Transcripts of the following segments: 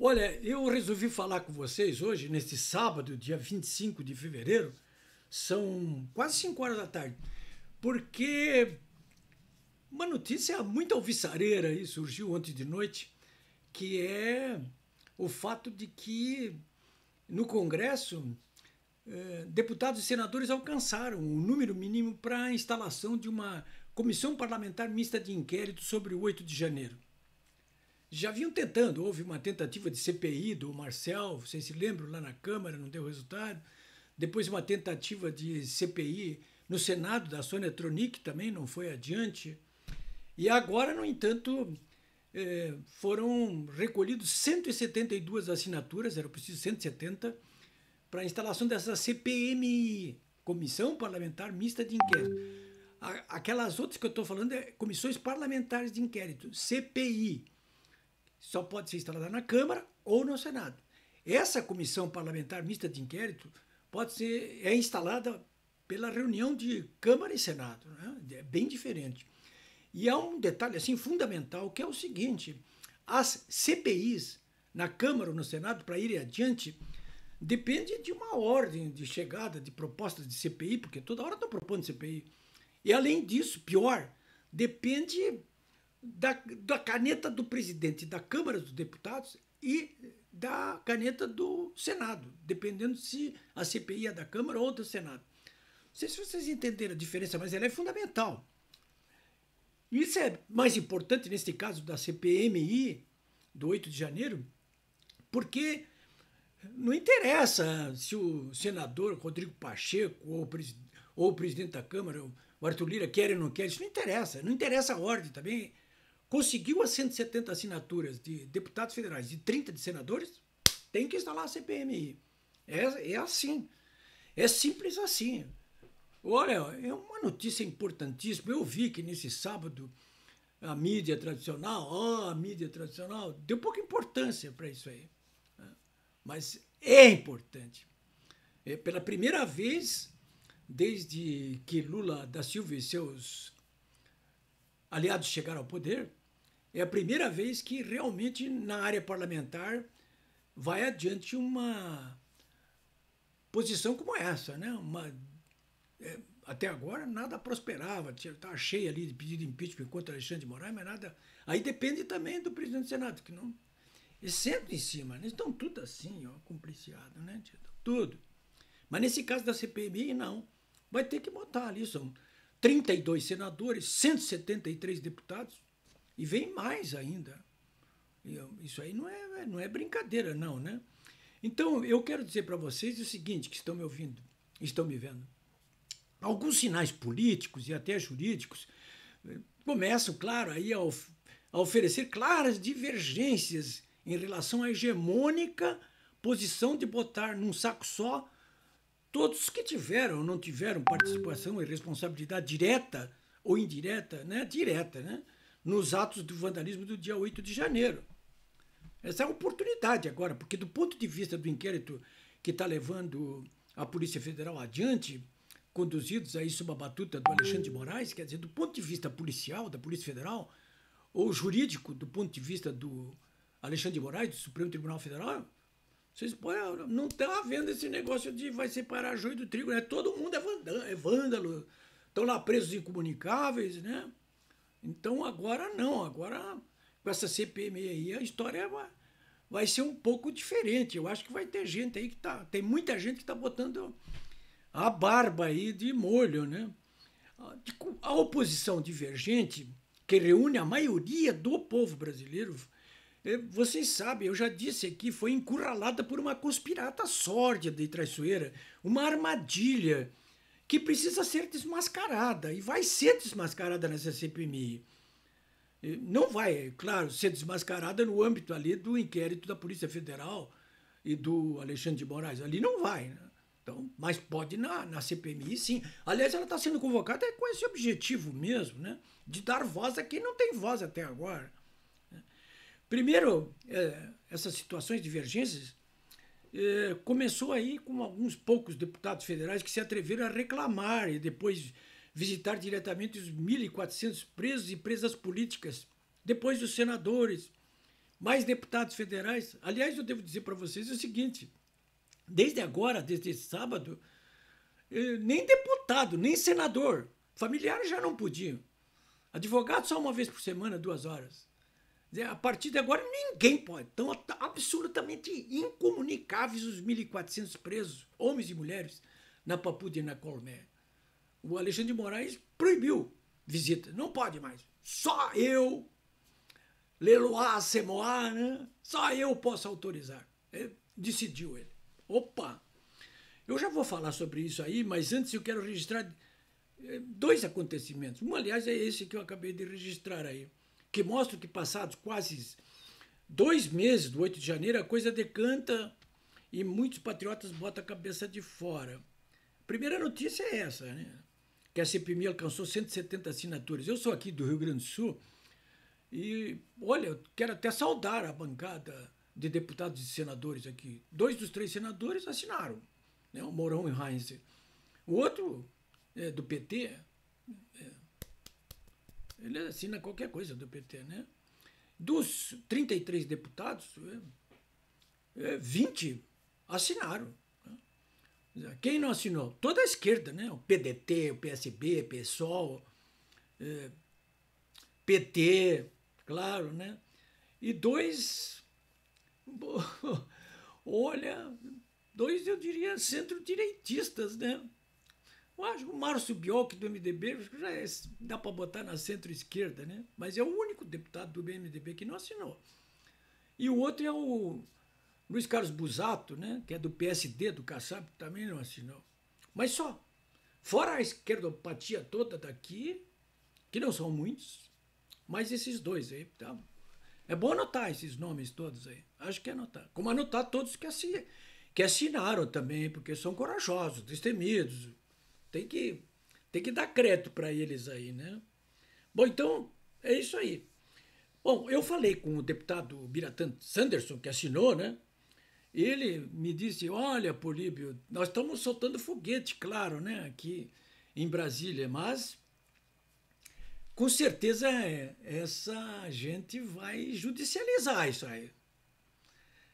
Olha, eu resolvi falar com vocês hoje, neste sábado, dia 25 de fevereiro, são quase 5 horas da tarde, porque uma notícia muito alvissareira aí surgiu ontem de noite, que é o fato de que no Congresso deputados e senadores alcançaram o número mínimo para a instalação de uma comissão parlamentar mista de inquérito sobre o 8 de janeiro. Já vinham tentando, houve uma tentativa de CPI do Marcel, vocês se lembram, lá na Câmara, não deu resultado. Depois uma tentativa de CPI no Senado, da Sônia Tronic, também não foi adiante. E agora, no entanto, foram recolhidos 172 assinaturas, era preciso 170, para a instalação dessa CPMI, Comissão Parlamentar Mista de Inquérito. Aquelas outras que eu estou falando é Comissões Parlamentares de Inquérito, CPI. Só pode ser instalada na Câmara ou no Senado. Essa Comissão Parlamentar Mista de Inquérito é instalada pela reunião de Câmara e Senado, né? É bem diferente. E há um detalhe assim fundamental, que é o seguinte: as CPIs na Câmara ou no Senado, para irem adiante, depende de uma ordem de chegada de propostas de CPI, porque toda hora estão propondo CPI. E além disso, pior, depende da caneta do presidente da Câmara dos Deputados e da caneta do Senado, dependendo se a CPI é da Câmara ou do Senado. Não sei se vocês entenderam a diferença, mas ela é fundamental. Isso é mais importante neste caso da CPMI do 8 de janeiro, porque não interessa se o senador Rodrigo Pacheco ou o presidente da Câmara, o Arthur Lira, quer ou não quer, isso não interessa. Não interessa a ordem também. Conseguiu as 170 assinaturas de deputados federais e 30 de senadores, tem que instalar a CPMI. É assim. É simples assim. Olha, é uma notícia importantíssima. Eu vi que nesse sábado a mídia tradicional deu pouca importância para isso aí. Mas é importante. Pela primeira vez, desde que Lula da Silva e seus aliados chegaram ao poder, é a primeira vez que realmente na área parlamentar vai adiante uma posição como essa, né? Até agora nada prosperava, estava cheio ali de pedido de impeachment contra Alexandre de Moraes, mas nada. Aí depende também do presidente do Senado, que não. Eles sentam em cima, eles estão tudo assim, ó, compliciado, né? Tudo. Mas nesse caso da CPMI, não. Vai ter que botar ali, são 32 senadores, 173 deputados, e vem mais ainda. Isso aí não é brincadeira, não, né? Então, eu quero dizer para vocês o seguinte, que estão me ouvindo, estão me vendo. Alguns sinais políticos e até jurídicos começam, claro, aí a oferecer claras divergências em relação à hegemônica posição de botar num saco só todos que tiveram ou não tiveram participação e responsabilidade direta ou indireta, né? Direta, né? Nos atos do vandalismo do dia 8 de janeiro. Essa é a oportunidade agora, porque do ponto de vista do inquérito que está levando a Polícia Federal adiante, conduzidos aí sob a batuta do Alexandre de Moraes, quer dizer, do ponto de vista policial, da Polícia Federal, ou jurídico, do ponto de vista do Alexandre de Moraes, do Supremo Tribunal Federal, vocês não estão havendo esse negócio de vai separar joio do trigo, né? Todo mundo é vândalo, estão lá presos incomunicáveis, né? Então agora não, agora com essa CPMI aí a história vai ser um pouco diferente. Eu acho que vai ter gente aí tem muita gente que está botando a barba aí de molho, né? A oposição divergente, que reúne a maioria do povo brasileiro, vocês sabem, eu já disse aqui, foi encurralada por uma conspirata sórdida e traiçoeira, uma armadilha que precisa ser desmascarada, e vai ser desmascarada nessa CPMI. Não vai, claro, ser desmascarada no âmbito ali do inquérito da Polícia Federal e do Alexandre de Moraes. Ali não vai, né? Então, mas pode na CPMI, sim. Aliás, ela está sendo convocada com esse objetivo mesmo, né? De dar voz a quem não tem voz até agora. Primeiro, essas situações de divergências começou aí com alguns poucos deputados federais que se atreveram a reclamar e depois visitar diretamente os 1.400 presos e presas políticas, depois dos senadores, mais deputados federais. Aliás, eu devo dizer para vocês o seguinte: desde agora, desde esse sábado, nem deputado, nem senador, familiares já não podiam. Advogado só uma vez por semana, 2 horas. A partir de agora, ninguém pode. Estão absolutamente incomunicáveis os 1.400 presos, homens e mulheres, na Papuda e na Colmé. O Alexandre de Moraes proibiu visita. Não pode mais. Só eu, Leloa Semoa, né? Só eu posso autorizar. Decidiu ele. Opa! Eu já vou falar sobre isso aí, mas antes eu quero registrar 2 acontecimentos. Um, aliás, é esse que eu acabei de registrar aí, que mostra que passados quase 2 meses do 8 de janeiro, a coisa decanta e muitos patriotas botam a cabeça de fora. A primeira notícia é essa, né? Que a CPMI alcançou 170 assinaturas. Eu sou aqui do Rio Grande do Sul e, olha, eu quero até saudar a bancada de deputados e senadores aqui. 2 dos 3 senadores assinaram, né? O Mourão e o Heinz. O outro, do PT, ele assina qualquer coisa do PT, né? Dos 33 deputados, 20 assinaram. Quem não assinou? Toda a esquerda, né? O PDT, o PSB, PSOL, PT, claro, né? E 2, olha, 2 eu diria centro-direitistas, né? Eu acho que o Márcio Biolk do MDB já dá para botar na centro-esquerda, né? Mas é o único deputado do MDB que não assinou. E o outro é o Luiz Carlos Busato, né? Que é do PSD, do Kassab, também não assinou. Mas só. Fora a esquerdopatia toda daqui, que não são muitos, mas esses 2 aí. Tá? É bom anotar esses nomes todos aí. Acho que é anotar. Como anotar todos que assinaram também, porque são corajosos, destemidos. Tem que dar crédito para eles aí, né? Bom, então, é isso aí. Bom, eu falei com o deputado Biratan Sanderson, que assinou, né? Ele me disse, olha, Políbio, nós estamos soltando foguete, claro, né? Aqui em Brasília, mas com certeza essa gente vai judicializar isso aí.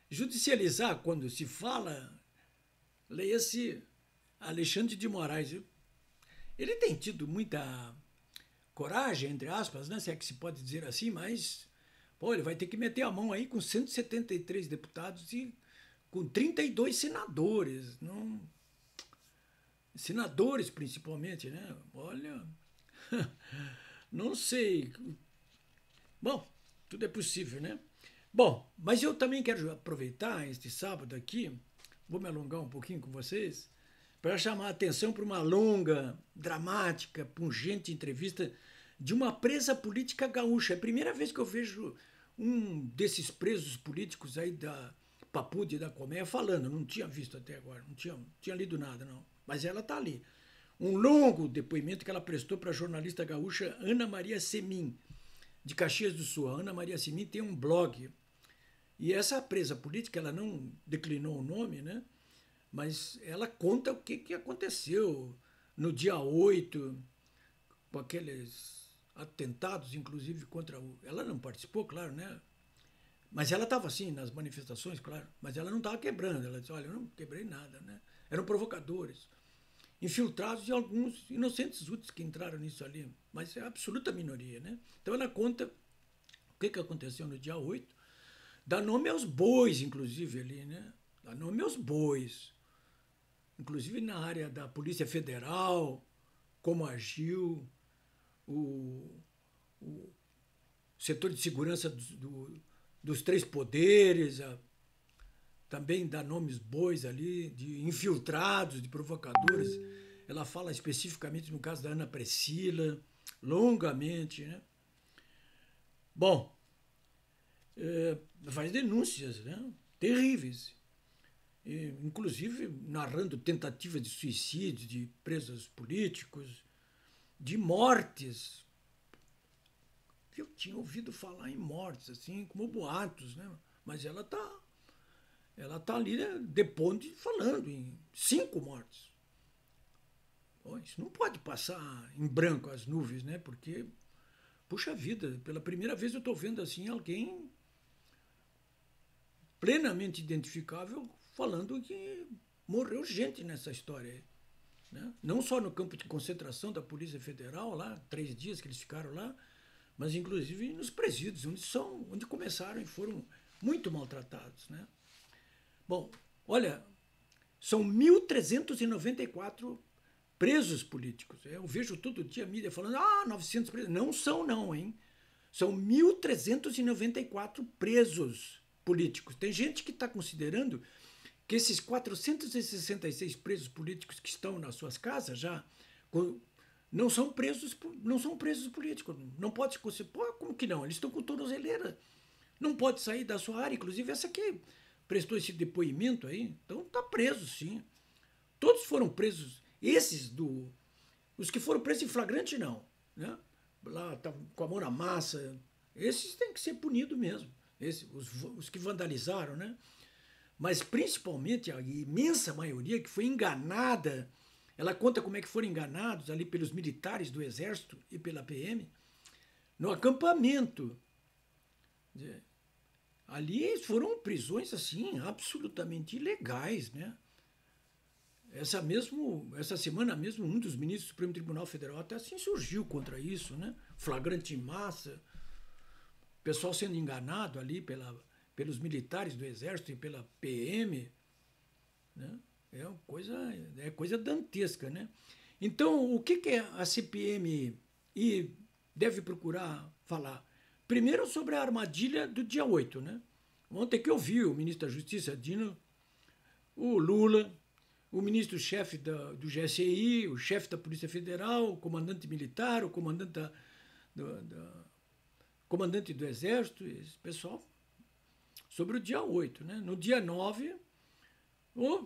Judicializar, quando se fala, leia-se Alexandre de Moraes. Ele tem tido muita coragem, entre aspas, né? Se é que se pode dizer assim, mas pô, ele vai ter que meter a mão aí com 173 deputados e com 32 senadores. Não... Senadores, principalmente, né? Olha, não sei. Bom, tudo é possível, né? Bom, mas eu também quero aproveitar este sábado aqui, vou me alongar um pouquinho com vocês, para chamar a atenção para uma longa, dramática, pungente entrevista de uma presa política gaúcha. É a primeira vez que eu vejo um desses presos políticos aí da Papuda e da Colmeia falando. Não tinha visto até agora, não tinha lido nada, não. Mas ela está ali. Um longo depoimento que ela prestou para a jornalista gaúcha Ana Maria Semin, de Caxias do Sul. A Ana Maria Semin tem um blog. E essa presa política, ela não declinou o nome, né? Mas ela conta o que aconteceu no dia 8, com aqueles atentados, inclusive, contra o... Ela não participou, claro, né? Mas ela estava, assim, nas manifestações, claro. Mas ela não estava quebrando. Ela disse, olha, eu não quebrei nada, né? Eram provocadores, infiltrados e alguns inocentes úteis que entraram nisso ali. Mas é a absoluta minoria, né? Então ela conta o que aconteceu no dia 8, dá nome aos bois, inclusive, ali, né? Dá nome aos bois. Inclusive na área da Polícia Federal, como agiu, o setor de segurança dos 3 poderes, também dá nomes bois ali, de infiltrados, de provocadores. Ela fala especificamente no caso da Ana Priscila, longamente, né? Bom, faz denúncias, né? Terríveis. Inclusive narrando tentativas de suicídio de presos políticos, de mortes. Eu tinha ouvido falar em mortes, assim, como boatos, né? Mas ela tá ali, né, depondo e falando em 5 mortes. Pô, isso não pode passar em branco as nuvens, né? Porque, puxa vida, pela primeira vez eu estou vendo assim alguém plenamente identificável, falando que morreu gente nessa história aí, né? Não só no campo de concentração da Polícia Federal, lá, 3 dias que eles ficaram lá, mas inclusive nos presídios, onde começaram e foram muito maltratados, né? Bom, olha, são 1.394 presos políticos. Eu vejo todo dia a mídia falando, 900 presos. Não são não, hein? São 1.394 presos políticos. Tem gente que está considerando que esses 466 presos políticos que estão nas suas casas já não são presos políticos. Não pode se considerar. Como que não? Eles estão com tornozeleira. Não pode sair da sua área. Inclusive, essa aqui prestou esse depoimento aí. Então, está preso, sim. Todos foram presos. Os que foram presos em flagrante, não. Né? Lá, tá com a mão na massa. Esses têm que ser punidos mesmo. Os que vandalizaram, né? Mas principalmente a imensa maioria que foi enganada, ela conta como é que foram enganados ali pelos militares do Exército e pela PM, no acampamento. Ali foram prisões assim, absolutamente ilegais, né? Essa semana mesmo, um dos ministros do Supremo Tribunal Federal até se insurgiu contra isso, né? Flagrante em massa, pessoal sendo enganado ali pelos militares do Exército e pela PM, né? É coisa dantesca, né? Então, o que a CPMI deve procurar falar? Primeiro, sobre a armadilha do dia 8, né? Ontem que eu vi o ministro da Justiça, Dino, o Lula, o ministro-chefe do GSI, o chefe da Polícia Federal, o comandante militar, o comandante do Exército, esse pessoal, sobre o dia 8. Né? No dia 9,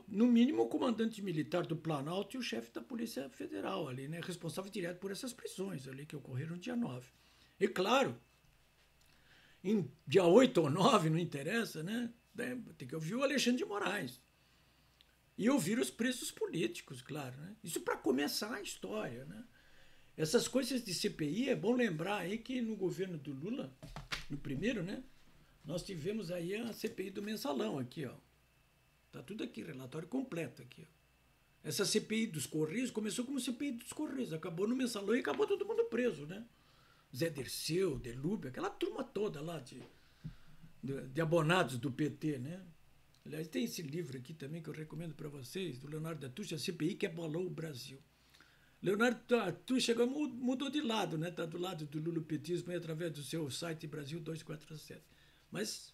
no mínimo, o comandante militar do Planalto e o chefe da Polícia Federal, ali, né? Responsável direto por essas prisões ali que ocorreram no dia 9. E claro, em dia 8 ou 9, não interessa, né? Tem que ouvir o Alexandre de Moraes. E ouvir os presos políticos, claro. Né? Isso para começar a história. Né? Essas coisas de CPI, é bom lembrar aí que no governo do Lula, no primeiro, né, nós tivemos aí a CPI do mensalão aqui, ó. Tá tudo aqui, relatório completo aqui. Ó. Essa CPI dos Correios começou como CPI dos Correios, acabou no mensalão e acabou todo mundo preso, né? Zé Dirceu, Delúbio, aquela turma toda lá de abonados do PT, né? Aliás, tem esse livro aqui também que eu recomendo para vocês, do Leonardo da Tucci, a CPI que abalou o Brasil. Leonardo da Tucci mudou de lado, né? Está do lado do lulopetismo através do seu site Brasil 247. Mas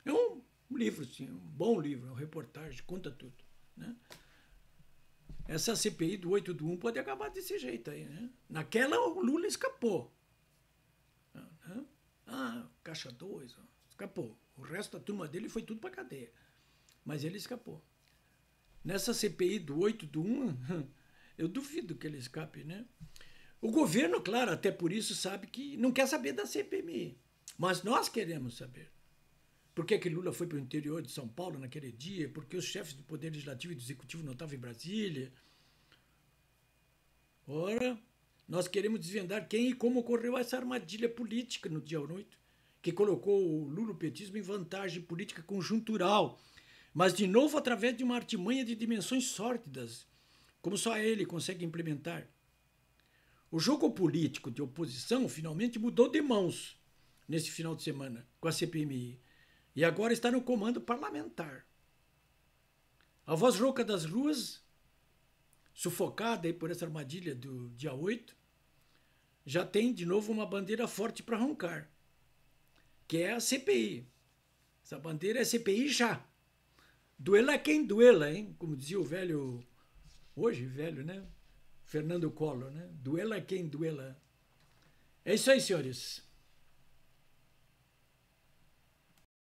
é um livro, sim, um bom livro, é uma reportagem, conta tudo. Né? Essa CPI do 8/1 pode acabar desse jeito aí. Né? Naquela, o Lula escapou. Caixa 2, escapou. O resto da turma dele foi tudo para cadeia. Mas ele escapou. Nessa CPI do 8/1, eu duvido que ele escape, né? O governo, claro, até por isso sabe que não quer saber da CPMI. Mas nós queremos saber. Por que Lula foi para o interior de São Paulo naquele dia? Por que os chefes do Poder Legislativo e do Executivo não estavam em Brasília? Ora, nós queremos desvendar quem e como ocorreu essa armadilha política no dia 8, que colocou o lulopetismo em vantagem política conjuntural, mas, de novo, através de uma artimanha de dimensões sórdidas, como só ele consegue implementar. O jogo político de oposição finalmente mudou de mãos nesse final de semana com a CPMI e agora está no comando parlamentar. A voz rouca das ruas, sufocada aí por essa armadilha do dia 8, já tem de novo uma bandeira forte para roncar, que é a CPI. Essa bandeira é CPI já. Duela quem duela, hein? Como dizia o velho, hoje velho, né? Fernando Collor, né? Duela quem duela. É isso aí, senhores.